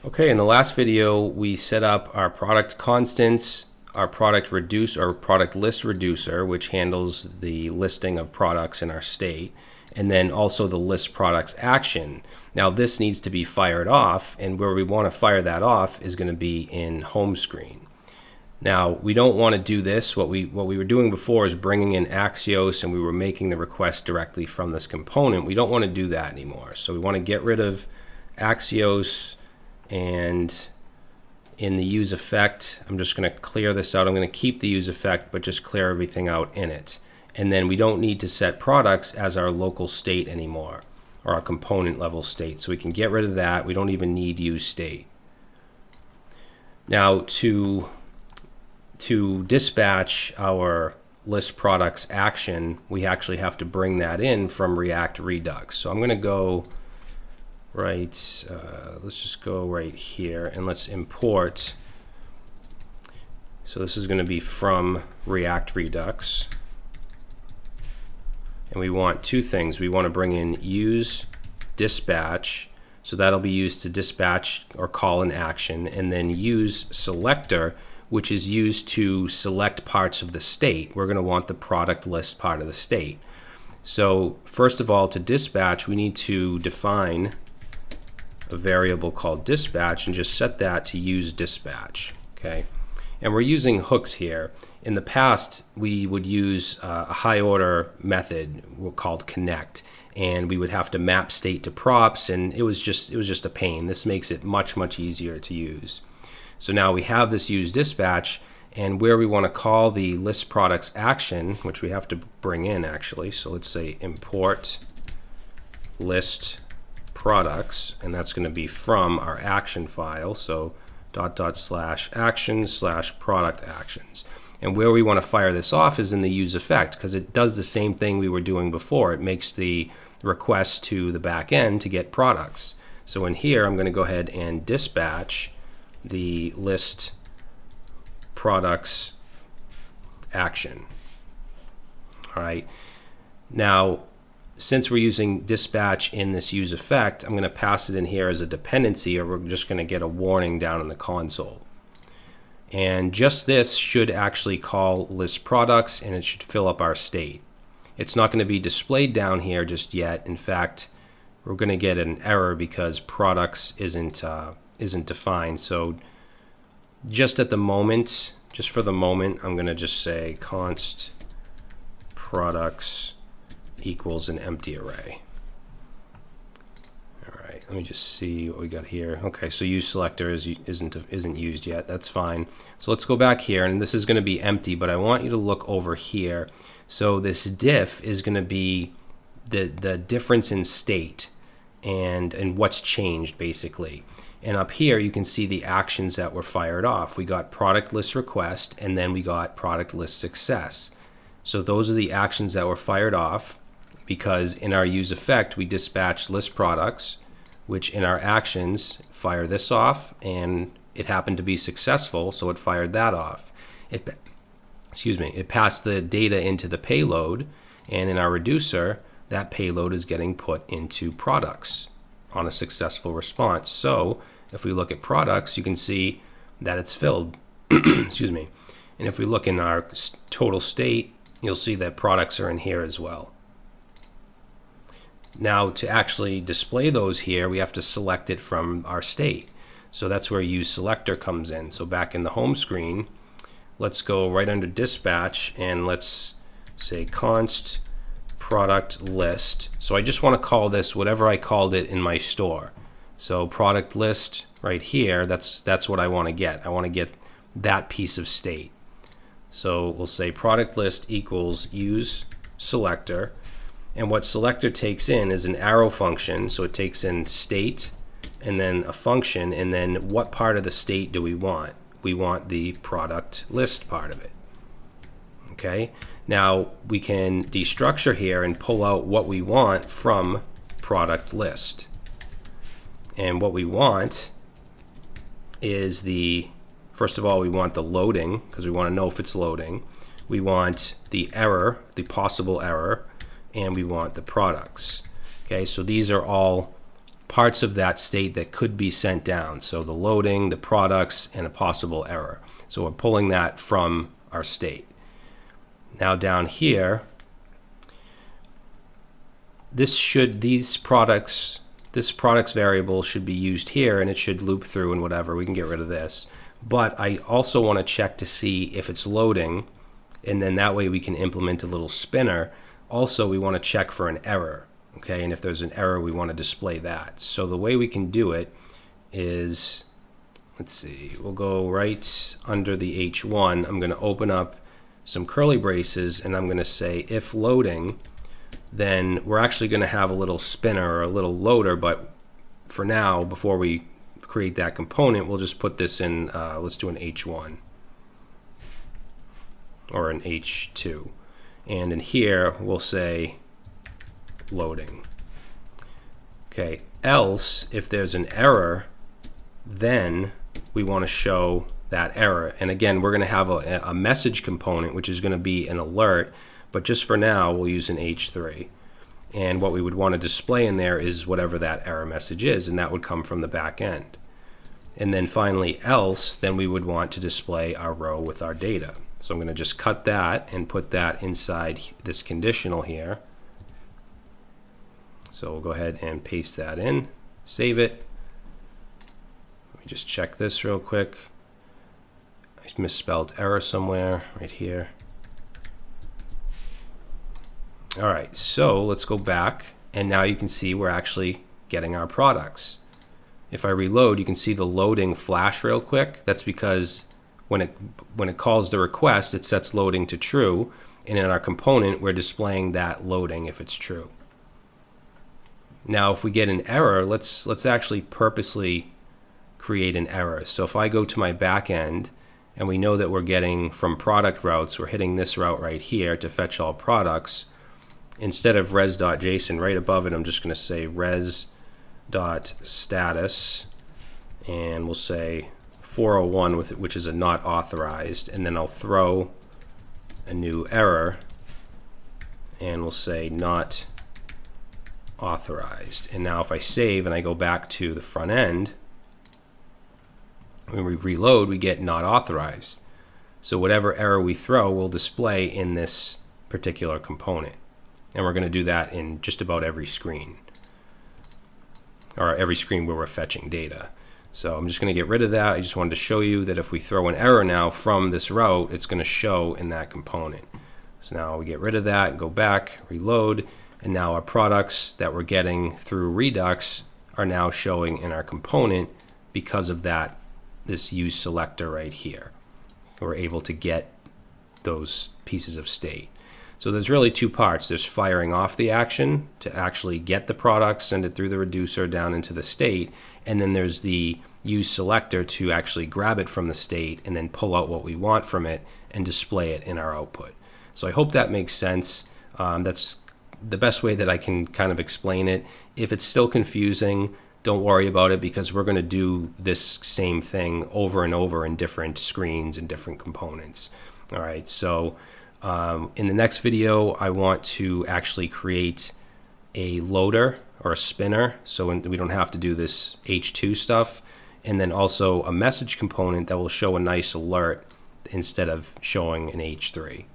Okay, in the last video we set up our product constants, our product reduce or product list reducer, which handles the listing of products in our state, and then also the list products action. Now this needs to be fired off, and where we want to fire that off is going to be in HomeScreen. Now we don't want to do this. What we were doing before is bringing in Axios, and we were making the request directly from this component. We don't want to do that anymore. So we want to get rid of Axios, and in the use effect, I'm just going to clear this out. I'm going to keep the use effect, but just clear everything out in it. And then we don't need to set products as our local state anymore, or our component level state. So we can get rid of that. We don't even need use state. Now to dispatch our list products action, we actually have to bring that in from React-Redux. So I'm going to go let's just go right here and let's import. So this is going to be from React-Redux, and we want two things. We want to bring in useDispatch, so that'll be used to dispatch or call an action, and then useSelector, which is used to select parts of the state. We're going to want the product list part of the state. So first of all, to dispatch, we need to define a variable called dispatch and just set that to useDispatch. Okay, and we're using hooks here. In the past, we would use a high order method called connect, and we would have to map state to props, and it was just a pain. This makes it much easier to use. So now we have this useDispatch, and where we want to call the list products action, which we have to bring in actually. So let's say import list products, and that's going to be from our action file. So /action/product actions. And where we want to fire this off is in the use effect, because it does the same thing we were doing before. It makes the request to the back end to get products. So in here, I'm going to go ahead and dispatch the list products action. All right. Now, since we're using dispatch in this use effect, I'm going to pass it in here as a dependency, or we're just going to get a warning down in the console. And just this should actually call list products, and it should fill up our state. It's not going to be displayed down here just yet. In fact, we're going to get an error because products isn't defined. So just at the moment, just for the moment, I'm going to just say const products equals an empty array. All right, let me just see what we got here. Okay, so useSelector isn't used yet. That's fine. So let's go back here, and this is going to be empty, but I want you to look over here. So this diff is going to be the difference in state and what's changed basically. And up here you can see the actions that were fired off. We got product list request, and then we got product list success. So those are the actions that were fired off, because in our use effect we dispatch list products, which in our actions fire this off, and it happened to be successful, so it fired that off. It passed the data into the payload, and in our reducer that payload is getting put into products on a successful response. So if we look at products, you can see that it's filled. Excuse me. And if we look in our total state, you'll see that products are in here as well. Now to actually display those here, we have to select it from our state. So that's where useSelector comes in. So back in the home screen, let's go right under dispatch, and let's say const product list. So I just want to call this whatever I called it in my store. So product list right here, that's what I want to get. I want to get that piece of state. So we'll say product list equals useSelector. And what selector takes in is an arrow function. So it takes in state and then a function, and then what part of the state do we want? We want the product list part of it. Okay, now we can destructure here and pull out what we want from product list. And what we want is first of all, we want the loading, because we want to know if it's loading. We want the error, the possible error, and we want the products. Okay, so these are all parts of that state that could be sent down. So the loading, the products, and a possible error. So we're pulling that from our state. Now down here, this products variable should be used here, and it should loop through and whatever. We can get rid of this. But I also want to check to see if it's loading, and then that way we can implement a little spinner. Also, we want to check for an error. Okay, and if there's an error, we want to display that. So the way we can do it is, let's see, we'll go right under the H1. I'm going to open up some curly braces, and I'm going to say if loading, then we're actually going to have a little spinner or a little loader, but for now, before we create that component, we'll just put this in, let's do an H1 or an H2. And in here, we'll say loading. Okay, else, if there's an error, then we want to show that error. And again, we're going to have a message component, which is going to be an alert, but just for now, we'll use an H3. And what we would want to display in there is whatever that error message is, and that would come from the back end. And then finally, else, then we would want to display our row with our data. So I'm going to just cut that and put that inside this conditional here. So we'll go ahead and paste that in, save it. Let me just check this real quick. I misspelled error somewhere right here. All right, so let's go back, and now you can see we're actually getting our products. If I reload, you can see the loading flash real quick. That's because when it calls the request, it sets loading to true, and in our component, we're displaying that loading if it's true. Now, if we get an error, let's actually purposely create an error. So if I go to my back end, and we know that we're getting from product routes, we're hitting this route right here to fetch all products. Instead of res.json, right above it, I'm just going to say res.status, and we'll say 401 with it, which is a not authorized, and then I'll throw a new error, and we'll say not authorized. And now if I save and I go back to the front end, when we reload, we get not authorized. So whatever error we throw will display in this particular component. And we're going to do that in just about every screen, or every screen where we're fetching data. So I'm just going to get rid of that. I just wanted to show you that if we throw an error now from this route, it's going to show in that component. So now we get rid of that, go back, reload, and now our products that we're getting through Redux are now showing in our component because of that, this useSelector right here. We're able to get those pieces of state. So there's really two parts. There's firing off the action to actually get the product, send it through the reducer down into the state, and then there's the useSelector to actually grab it from the state and then pull out what we want from it and display it in our output. So I hope that makes sense. That's the best way that I can kind of explain it. If it's still confusing, don't worry about it, because we're going to do this same thing over and over in different screens and different components. All right, so in the next video, I want to actually create a loader or a spinner, so we don't have to do this H2 stuff, and then also a message component that will show a nice alert instead of showing an H3.